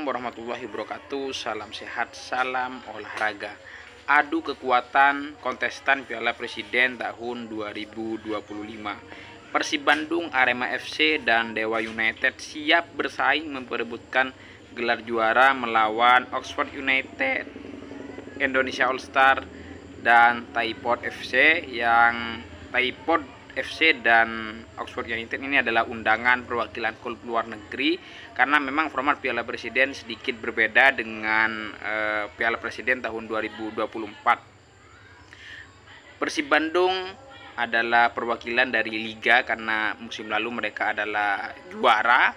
Warahmatullahi wabarakatuh. Salam sehat, salam olahraga. Adu kekuatan kontestan Piala Presiden tahun 2025. Persib Bandung, Arema FC, dan Dewa United siap bersaing memperebutkan gelar juara melawan Oxford United, Indonesia All Star, dan Taipot FC. Yang Taipot FC dan Oxford United ini adalah undangan perwakilan klub luar negeri, karena memang format Piala Presiden sedikit berbeda dengan Piala Presiden tahun 2024. Persib Bandung adalah perwakilan dari Liga karena musim lalu mereka adalah juara,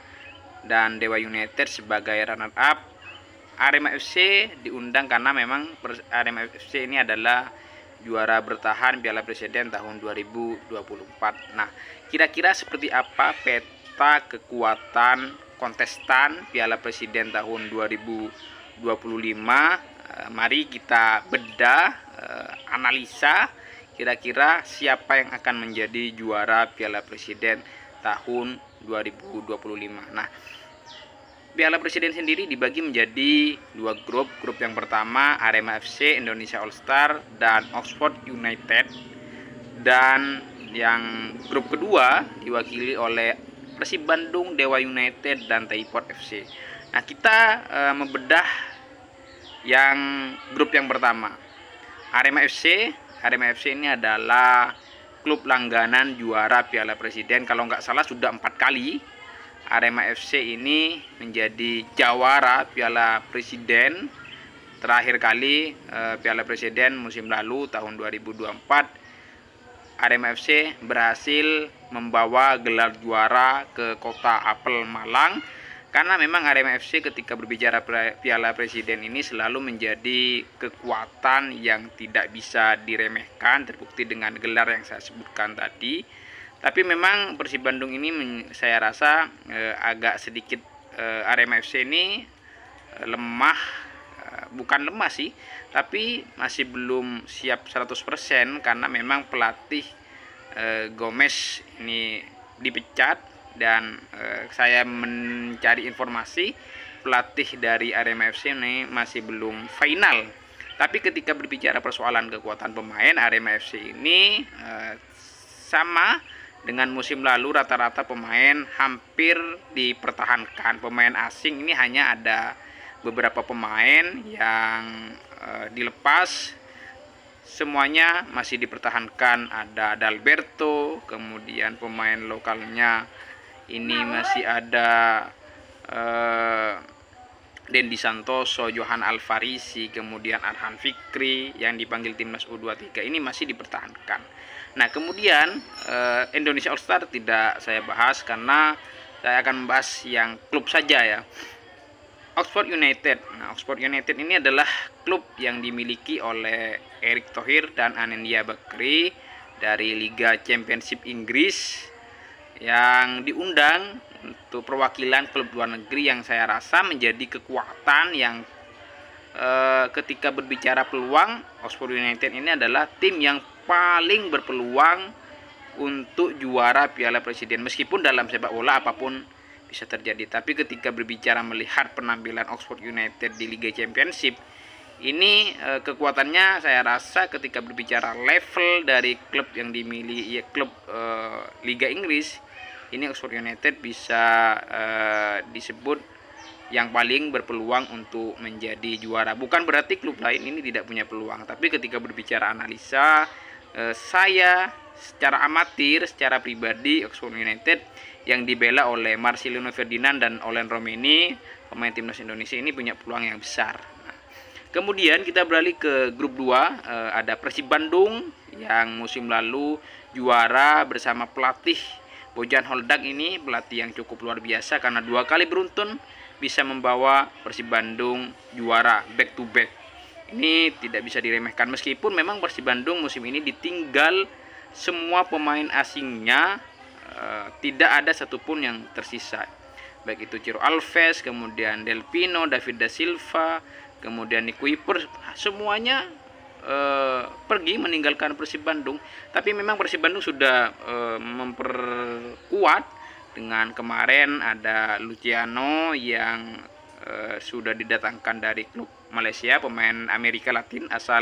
dan Dewa United sebagai runner up. Arema FC diundang karena memang Arema FC ini adalah juara bertahan Piala Presiden tahun 2024. Nah, kira-kira seperti apa peta kekuatan kontestan Piala Presiden tahun 2025? Mari kita bedah, analisa kira-kira siapa yang akan menjadi juara Piala Presiden tahun 2025. Nah, Piala Presiden sendiri dibagi menjadi dua grup. Grup yang pertama Arema FC, Indonesia All Star, dan Oxford United. Dan yang grup kedua diwakili oleh Persib Bandung, Dewa United, dan Taipot FC. Nah, kita membedah yang grup yang pertama. Arema FC. Arema FC ini adalah klub langganan juara Piala Presiden. Kalau nggak salah sudah 4 kali Arema FC ini menjadi jawara Piala Presiden. Terakhir kali Piala Presiden musim lalu tahun 2024, Arema FC berhasil membawa gelar juara ke kota Apel, Malang. Karena memang Arema FC ketika berbicara Piala Presiden ini selalu menjadi kekuatan yang tidak bisa diremehkan, terbukti dengan gelar yang saya sebutkan tadi. Tapi memang Persib Bandung ini saya rasa agak sedikit Arema FC ini lemah, bukan lemah sih, tapi masih belum siap 100% karena memang pelatih Gomez ini dipecat, dan saya mencari informasi pelatih dari Arema FC ini masih belum final. Tapi ketika berbicara persoalan kekuatan pemain, Arema FC ini sama dengan musim lalu, rata-rata pemain hampir dipertahankan. Pemain asing ini hanya ada beberapa pemain yang dilepas, semuanya masih dipertahankan. Ada Adalberto, kemudian pemain lokalnya ini masih ada Dendi Santoso, Johan Alfarisi, kemudian Arhan Fikri yang dipanggil timnas U23 ini masih dipertahankan. Nah, kemudian Indonesia All Star tidak saya bahas karena saya akan membahas yang klub saja ya. Oxford United. Nah, Oxford United ini adalah klub yang dimiliki oleh Erick Thohir dan Anindya Bakri dari Liga Championship Inggris, yang diundang untuk perwakilan klub luar negeri, yang saya rasa menjadi kekuatan yang ketika berbicara peluang, Oxford United ini adalah tim yang paling berpeluang untuk juara Piala Presiden. Meskipun dalam sepak bola apapun bisa terjadi, tapi ketika berbicara melihat penampilan Oxford United di Liga Championship ini, kekuatannya saya rasa ketika berbicara level dari klub yang dimiliki klub Liga Inggris ini, Oxford United bisa disebut yang paling berpeluang untuk menjadi juara. Bukan berarti klub lain ini tidak punya peluang, tapi ketika berbicara analisa, saya secara amatir, secara pribadi, Oxford United yang dibela oleh Marcelino Ferdinand dan Olen Romeni, pemain timnas Indonesia ini punya peluang yang besar. Nah, kemudian kita beralih ke grup 2, ada Persib Bandung yang musim lalu juara bersama pelatih Bojan Holdak. Ini pelatih yang cukup luar biasa karena 2 kali beruntun bisa membawa Persib Bandung juara back to back. Ini tidak bisa diremehkan, meskipun memang Persib Bandung musim ini ditinggal semua pemain asingnya, tidak ada satupun yang tersisa, baik itu Ciro Alves, kemudian Del Pino, David da Silva, kemudian Nick Kuiper, semuanya pergi meninggalkan Persib Bandung. Tapi memang Persib Bandung sudah memperkuat dengan kemarin ada Luciano yang sudah didatangkan dari klub Malaysia, pemain Amerika Latin asal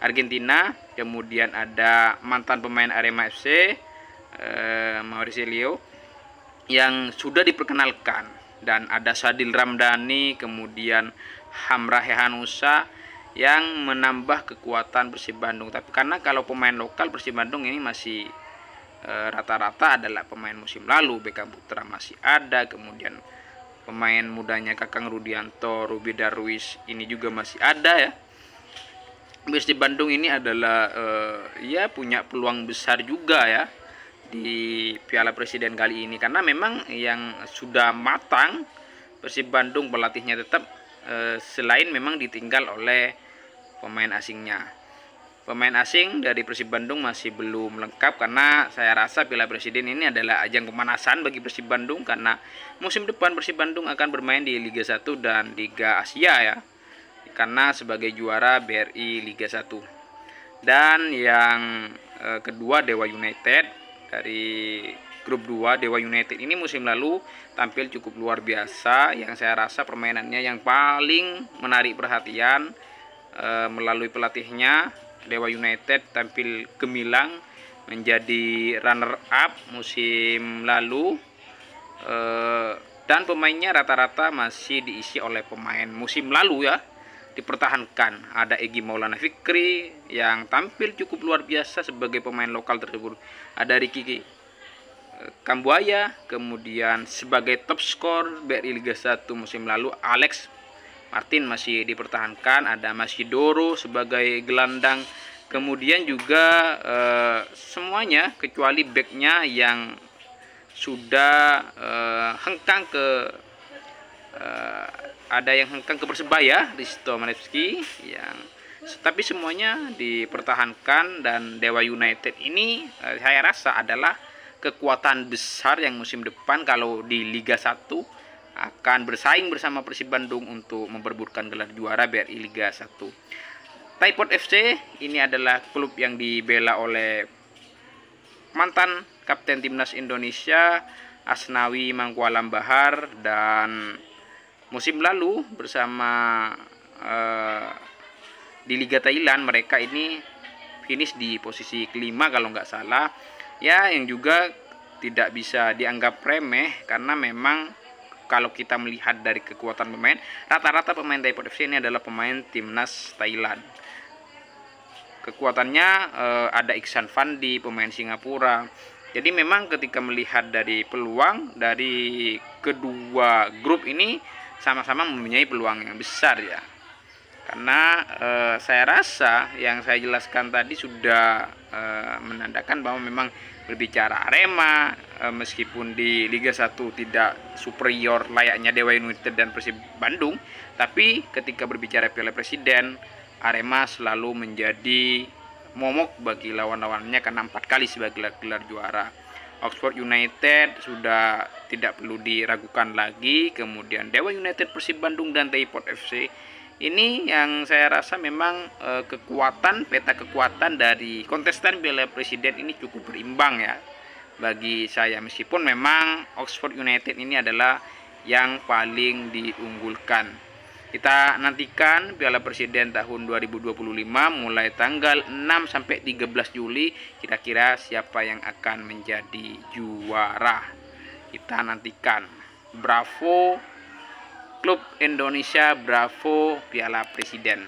Argentina. Kemudian ada mantan pemain Arema FC, Mauricio Leo, yang sudah diperkenalkan. Dan ada Sadil Ramdhani, kemudian Hamra Hehanusa yang menambah kekuatan Persib Bandung. Tapi karena kalau pemain lokal Persib Bandung ini masih rata-rata adalah pemain musim lalu. Beckham Putra masih ada, kemudian pemain mudanya Kakang Rudianto, Ruby Darwis ini juga masih ada ya. Persib Bandung ini adalah ya punya peluang besar juga ya di Piala Presiden kali ini, karena memang yang sudah matang Persib Bandung pelatihnya tetap selain memang ditinggal oleh pemain asingnya. Pemain asing dari Persib Bandung masih belum lengkap, karena saya rasa Piala Presiden ini adalah ajang pemanasan bagi Persib Bandung, karena musim depan Persib Bandung akan bermain di Liga 1 dan Liga Asia ya, karena sebagai juara BRI Liga 1. Dan yang kedua Dewa United dari grup 2. Dewa United ini musim lalu tampil cukup luar biasa, yang saya rasa permainannya yang paling menarik perhatian melalui pelatihnya. Dewa United tampil gemilang menjadi runner up musim lalu, dan pemainnya rata-rata masih diisi oleh pemain musim lalu ya, dipertahankan. Ada Egy Maulana Fikri yang tampil cukup luar biasa sebagai pemain lokal tersebut. Ada Ricky Kambuaya, kemudian sebagai top skor BRI Liga 1 musim lalu Alex Martin masih dipertahankan. Ada Masidoro sebagai gelandang, kemudian juga semuanya kecuali backnya yang sudah hengkang ke ada yang hengkang ke Persebaya, Risto Manevski, yang tapi semuanya dipertahankan. Dan Dewa United ini saya rasa adalah kekuatan besar yang musim depan kalau di Liga 1 akan bersaing bersama Persib Bandung untuk memperebutkan gelar juara BRI Liga 1. Taipot FC ini adalah klub yang dibela oleh mantan kapten timnas Indonesia Asnawi Mangkualam Bahar, dan musim lalu bersama di Liga Thailand mereka ini finish di posisi kelima kalau nggak salah ya, yang juga tidak bisa dianggap remeh, karena memang kalau kita melihat dari kekuatan pemain, rata-rata pemain Taipot FC ini adalah pemain timnas Thailand. Kekuatannya ada Iksan Fandi, pemain Singapura. Jadi memang ketika melihat dari peluang dari kedua grup ini sama-sama mempunyai peluang yang besar ya. Karena saya rasa yang saya jelaskan tadi sudah menandakan bahwa memang berbicara Arema, meskipun di Liga 1 tidak superior layaknya Dewa United dan Persib Bandung, tapi ketika berbicara Piala Presiden, Arema selalu menjadi momok bagi lawan-lawannya karena 4 kali sebagai gelar juara. Oxford United sudah tidak perlu diragukan lagi, kemudian Dewa United, Persib Bandung, dan Taipot FC. Ini yang saya rasa memang peta kekuatan dari kontestan Piala Presiden ini cukup berimbang ya bagi saya, meskipun memang Oxford United ini adalah yang paling diunggulkan. Kita nantikan Piala Presiden tahun 2025 mulai tanggal 6 sampai 13 Juli, kira-kira siapa yang akan menjadi juara. Kita nantikan. Bravo Klub Indonesia, bravo Piala Presiden.